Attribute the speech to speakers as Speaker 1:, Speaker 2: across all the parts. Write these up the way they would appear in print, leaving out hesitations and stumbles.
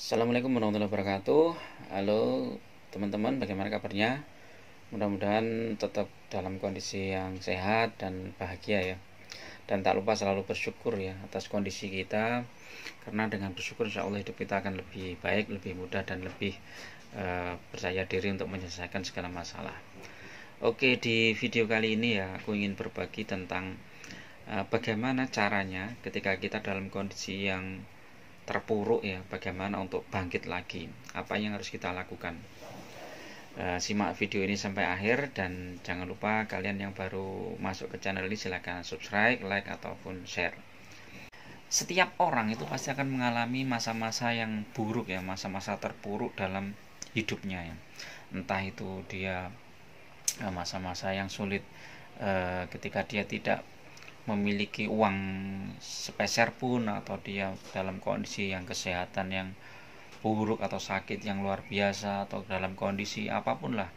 Speaker 1: Assalamualaikum warahmatullahi wabarakatuh. Halo teman-teman, bagaimana kabarnya? Mudah-mudahan tetap dalam kondisi yang sehat dan bahagia ya. Dan tak lupa selalu bersyukur ya atas kondisi kita, karena dengan bersyukur insya Allah hidup kita akan lebih baik, lebih mudah, dan lebih percaya diri untuk menyelesaikan segala masalah. Oke, di video kali ini ya aku ingin berbagi tentang bagaimana caranya ketika kita dalam kondisi yang terpuruk ya, bagaimana untuk bangkit lagi, apa yang harus kita lakukan. Simak video ini sampai akhir, dan jangan lupa kalian yang baru masuk ke channel ini silahkan subscribe, like, ataupun share. Setiap orang itu pasti akan mengalami masa-masa yang buruk ya, masa-masa terpuruk dalam hidupnya ya. Entah itu dia masa-masa yang sulit ketika dia tidak memiliki uang sepeser pun, atau dia dalam kondisi yang kesehatan yang buruk atau sakit yang luar biasa, atau dalam kondisi apapun lah,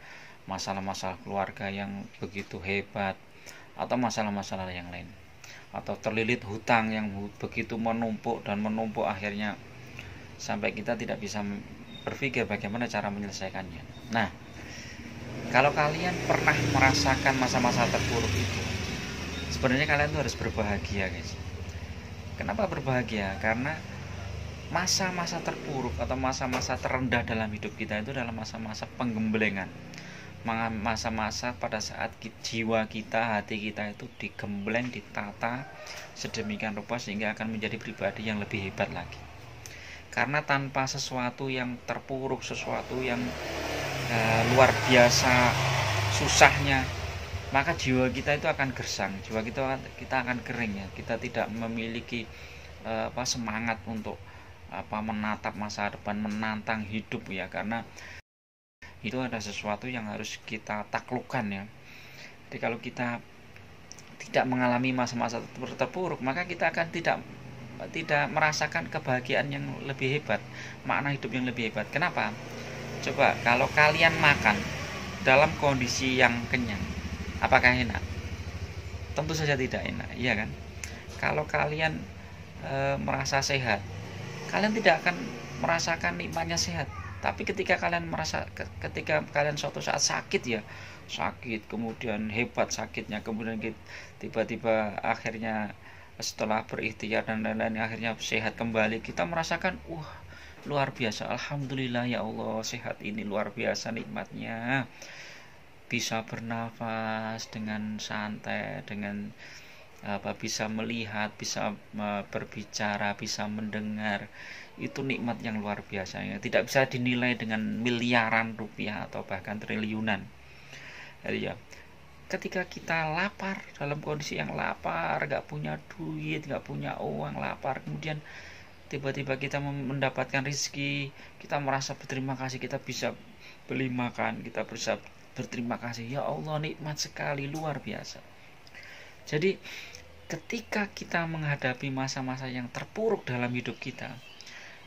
Speaker 1: masalah-masalah keluarga yang begitu hebat, atau masalah-masalah yang lain, atau terlilit hutang yang begitu menumpuk dan menumpuk akhirnya sampai kita tidak bisa berpikir bagaimana cara menyelesaikannya. Nah, kalau kalian pernah merasakan masa-masa terpuruk itu, sebenarnya kalian tuh harus berbahagia guys. Kenapa berbahagia? Karena masa-masa terpuruk atau masa-masa terendah dalam hidup kita itu adalah masa-masa penggemblengan, masa-masa pada saat jiwa kita, hati kita itu digembleng, ditata sedemikian rupa sehingga akan menjadi pribadi yang lebih hebat lagi. Karena tanpa sesuatu yang terpuruk, sesuatu yang luar biasa susahnya, maka jiwa kita itu akan gersang, jiwa kita akan kering ya. Kita tidak memiliki semangat untuk menatap masa depan, menantang hidup ya, karena itu ada sesuatu yang harus kita taklukkan ya. Jadi kalau kita tidak mengalami masa-masa terpuruk, maka kita akan tidak merasakan kebahagiaan yang lebih hebat, makna hidup yang lebih hebat. Kenapa? Coba kalau kalian makan dalam kondisi yang kenyang, apakah enak? Tentu saja tidak enak, iya kan? Kalau kalian merasa sehat, kalian tidak akan merasakan nikmatnya sehat. Tapi ketika kalian suatu saat sakit ya, sakit kemudian hebat sakitnya, kemudian tiba-tiba akhirnya setelah berikhtiar dan lain-lain akhirnya sehat kembali, kita merasakan luar biasa, alhamdulillah ya Allah, sehat ini luar biasa nikmatnya. Bisa bernafas dengan santai, dengan bisa melihat, bisa berbicara, bisa mendengar. Itu nikmat yang luar biasa ya. Tidak bisa dinilai dengan miliaran rupiah atau bahkan triliunan. Jadi ya, ketika kita lapar, dalam kondisi yang lapar, gak punya duit, gak punya uang, lapar, kemudian tiba-tiba kita mendapatkan rezeki, kita merasa berterima kasih, kita bisa beli makan, kita bisa berterima kasih, ya Allah nikmat sekali, luar biasa. Jadi ketika kita menghadapi masa-masa yang terpuruk dalam hidup kita,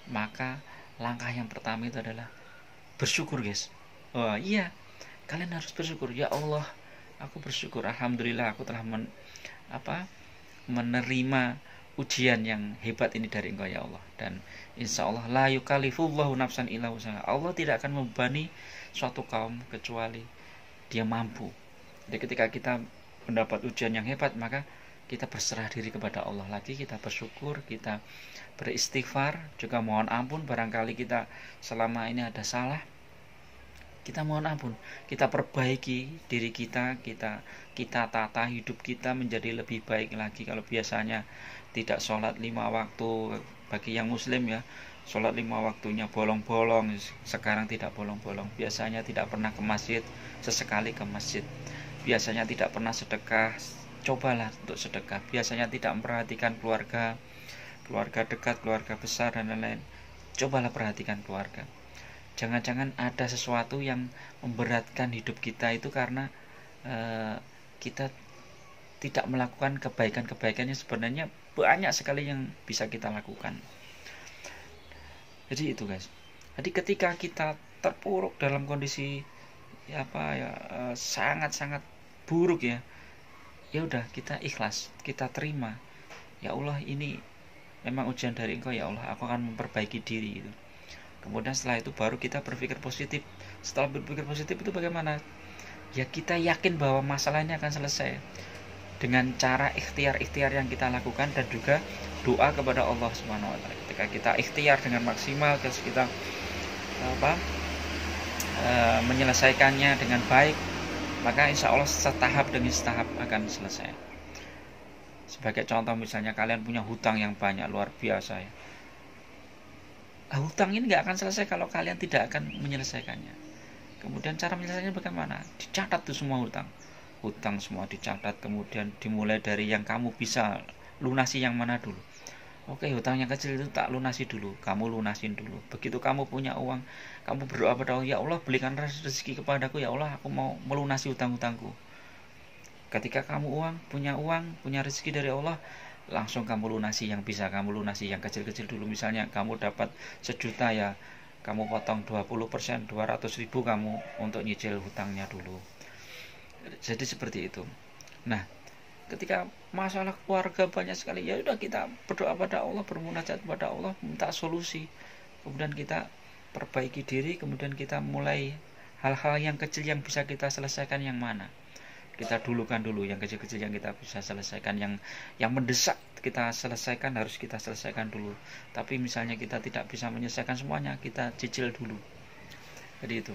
Speaker 1: maka langkah yang pertama itu adalah bersyukur guys. Oh iya, kalian harus bersyukur. Ya Allah, aku bersyukur, alhamdulillah aku telah menerima ujian yang hebat ini dari Engkau ya Allah. Dan insya Allah la yukallifullahu nafsan illa wus'aha. Allah tidak akan membebani suatu kaum kecuali dia mampu. Jadi ketika kita mendapat ujian yang hebat, maka kita berserah diri kepada Allah lagi, kita bersyukur, kita beristighfar, juga mohon ampun barangkali kita selama ini ada salah, kita mohon ampun, kita perbaiki diri kita, kita tata hidup kita menjadi lebih baik lagi. Kalau biasanya tidak sholat 5 waktu, bagi yang muslim ya, sholat 5 waktunya bolong-bolong, sekarang tidak bolong-bolong. Biasanya tidak pernah ke masjid, sesekali ke masjid. Biasanya tidak pernah sedekah, cobalah untuk sedekah. Biasanya tidak memperhatikan keluarga dekat, keluarga besar dan lain-lain, cobalah perhatikan keluarga. Jangan-jangan ada sesuatu yang memberatkan hidup kita itu karena kita tidak melakukan kebaikan-kebaikan yang sebenarnya banyak sekali yang bisa kita lakukan. Jadi itu guys. Jadi ketika kita terpuruk dalam kondisi sangat-sangat buruk ya, ya udah kita ikhlas, kita terima. Ya Allah, ini memang ujian dari Engkau ya Allah, aku akan memperbaiki diri itu. Kemudian setelah itu baru kita berpikir positif. Setelah berpikir positif itu bagaimana? Ya kita yakin bahwa masalah ini akan selesai dengan cara ikhtiar-ikhtiar yang kita lakukan, dan juga doa kepada Allah Subhanahu wa taala. Ketika kita ikhtiar dengan maksimal, terus kita menyelesaikannya dengan baik, maka insya Allah setahap demi setahap akan selesai. Sebagai contoh misalnya kalian punya hutang yang banyak luar biasa ya. Hutang ini nggak akan selesai kalau kalian tidak akan menyelesaikannya. Kemudian cara menyelesaikannya bagaimana? Dicatat tuh semua hutang semua dicatat, kemudian dimulai dari yang kamu bisa lunasi yang mana dulu. Oke, hutang yang kecil itu tak lunasi dulu, kamu lunasin dulu. Begitu kamu punya uang, kamu berdoa pada Allah, ya Allah belikan rezeki kepadaku, ya Allah aku mau melunasi hutang-hutangku. Ketika kamu punya rezeki dari Allah, langsung kamu lunasi yang bisa kamu lunasi, yang kecil-kecil dulu. Misalnya kamu dapat 1.000.000 ya, kamu potong 20%, 200.000 kamu untuk nyicil hutangnya dulu. Jadi seperti itu. Nah, ketika masalah keluarga banyak sekali, ya udah kita berdoa pada Allah, bermunajat pada Allah, minta solusi. Kemudian kita perbaiki diri, kemudian kita mulai hal-hal yang kecil yang bisa kita selesaikan yang mana. Kita dulukan dulu yang kecil-kecil yang kita bisa selesaikan, yang mendesak kita selesaikan, harus kita selesaikan dulu. Tapi misalnya kita tidak bisa menyelesaikan semuanya, kita cicil dulu. Jadi itu.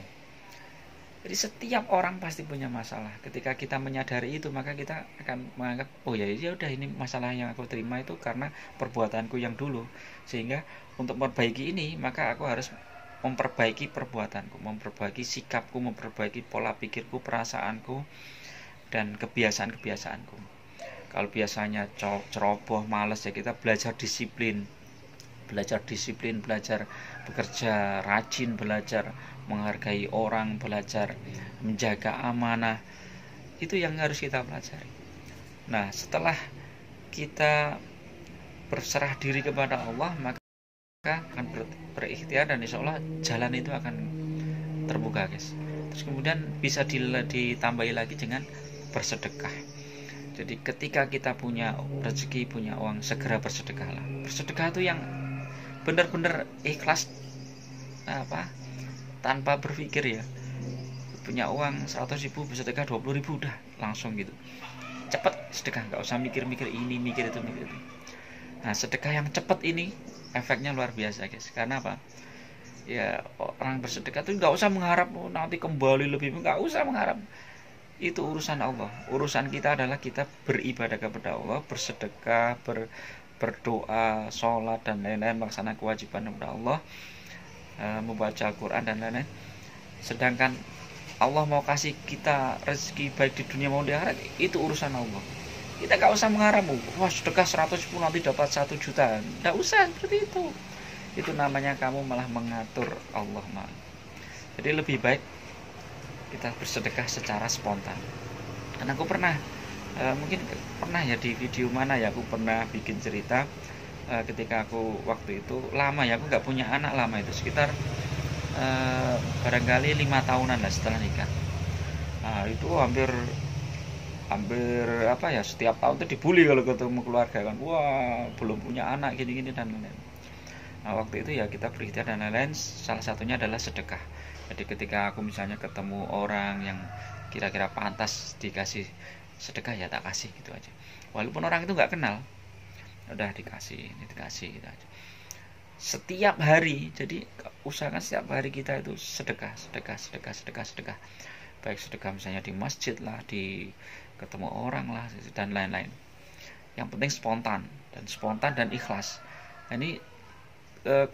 Speaker 1: Jadi setiap orang pasti punya masalah. Ketika kita menyadari itu, maka kita akan menganggap, oh ya udah, ini masalah yang aku terima itu karena perbuatanku yang dulu. Sehingga untuk memperbaiki ini, maka aku harus memperbaiki perbuatanku, memperbaiki sikapku, memperbaiki pola pikirku, perasaanku, dan kebiasaan-kebiasaanku. Kalau biasanya ceroboh, malas, ya kita belajar disiplin, belajar bekerja rajin, belajar menghargai orang, belajar menjaga amanah. Itu yang harus kita pelajari. Nah, setelah kita berserah diri kepada Allah, maka akan berikhtiar, dan insya Allah jalan itu akan terbuka, guys. Terus kemudian bisa ditambahi lagi dengan bersedekah. Jadi ketika kita punya rezeki, punya uang, segera bersedekahlah. Bersedekah itu yang benar-benar ikhlas, tanpa berpikir ya. Punya uang 100.000, bersedekah 20.000, udah langsung gitu. Cepat sedekah, nggak usah mikir-mikir ini, mikir itu. Nah, sedekah yang cepat ini efeknya luar biasa, guys. Karena apa? Ya, orang bersedekah itu nggak usah mengharap nanti kembali lebih, nggak usah mengharap. Itu urusan Allah. Urusan kita adalah kita beribadah kepada Allah, bersedekah, berdoa, sholat, dan lain-lain, melaksanakan kewajiban kepada Allah, membaca Al-Quran dan lain-lain. Sedangkan Allah mau kasih kita rezeki baik di dunia maupun di akhirat, itu urusan Allah. Kita gak usah mengharap, wah sedekah 110 nanti dapat 1 juta. Gak usah seperti itu. Itu namanya kamu malah mengatur Allah. Jadi lebih baik kita bersedekah secara spontan. Dan aku pernah, mungkin pernah ya di video mana ya, aku pernah bikin cerita ketika aku waktu itu lama ya, aku nggak punya anak lama, itu sekitar barangkali 5 tahunan lah setelah nikah. Nah, itu hampir setiap tahun tuh dibully kalau ketemu keluarga kan, wah belum punya anak gini-gini dan lain-lain. Nah, waktu itu ya kita berikhtiar dan lain-lain, salah satunya adalah sedekah. Jadi ketika aku misalnya ketemu orang yang kira-kira pantas dikasih sedekah, ya tak kasih gitu aja. Walaupun orang itu nggak kenal, udah dikasih gitu aja. Setiap hari, jadi usahakan setiap hari kita itu sedekah. Baik sedekah misalnya di masjid lah, di ketemu orang lah, dan lain-lain. Yang penting spontan dan ikhlas. Nah, ini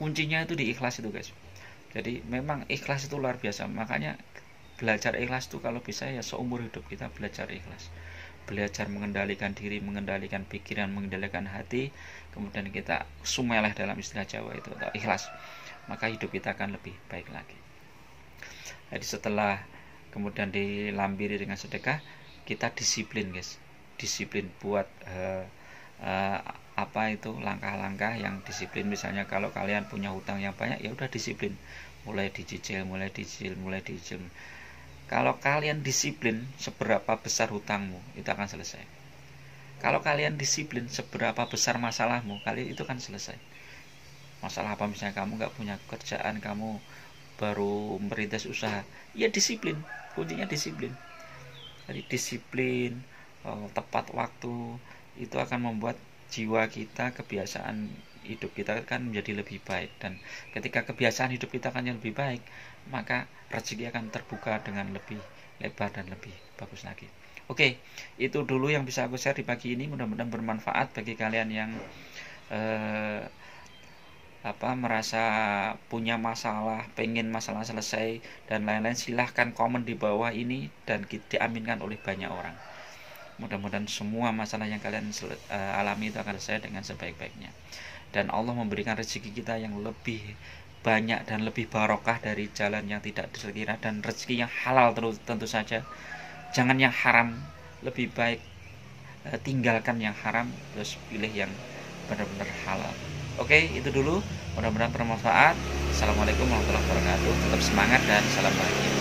Speaker 1: kuncinya itu di ikhlas itu, guys. Jadi memang ikhlas itu luar biasa. Makanya belajar ikhlas itu kalau bisa ya seumur hidup kita belajar ikhlas. Belajar mengendalikan diri, mengendalikan pikiran, mengendalikan hati. Kemudian kita sumeleh dalam istilah Jawa itu, atau ikhlas. Maka hidup kita akan lebih baik lagi. Jadi setelah kemudian dilambiri dengan sedekah, kita disiplin, guys. Disiplin buat langkah-langkah yang disiplin. Misalnya kalau kalian punya hutang yang banyak, ya udah disiplin, mulai dicicil. Kalau kalian disiplin, seberapa besar hutangmu itu akan selesai. Kalau kalian disiplin, seberapa besar masalahmu, kalian itu akan selesai. Masalah apa? Misalnya kamu nggak punya kerjaan, kamu baru merintis usaha, ya disiplin, kuncinya disiplin. Jadi disiplin, tepat waktu, itu akan membuat jiwa kita, kebiasaan hidup kita kan menjadi lebih baik. Dan ketika kebiasaan hidup kita akan lebih baik, maka rezeki akan terbuka dengan lebih lebar dan lebih bagus lagi. Oke, itu dulu yang bisa aku share di pagi ini. Mudah-mudahan bermanfaat bagi kalian yang merasa punya masalah, pengen masalah selesai dan lain-lain. Silahkan komen di bawah ini dan diaminkan oleh banyak orang. Mudah-mudahan semua masalah yang kalian alami itu akan selesai dengan sebaik-baiknya, dan Allah memberikan rezeki kita yang lebih banyak dan lebih barokah dari jalan yang tidak terkira, dan rezeki yang halal tentu saja, jangan yang haram. Lebih baik tinggalkan yang haram, terus pilih yang benar-benar halal. Oke, itu dulu, mudah-mudahan bermanfaat. Assalamualaikum warahmatullahi wabarakatuh. Tetap semangat dan salam bahagia.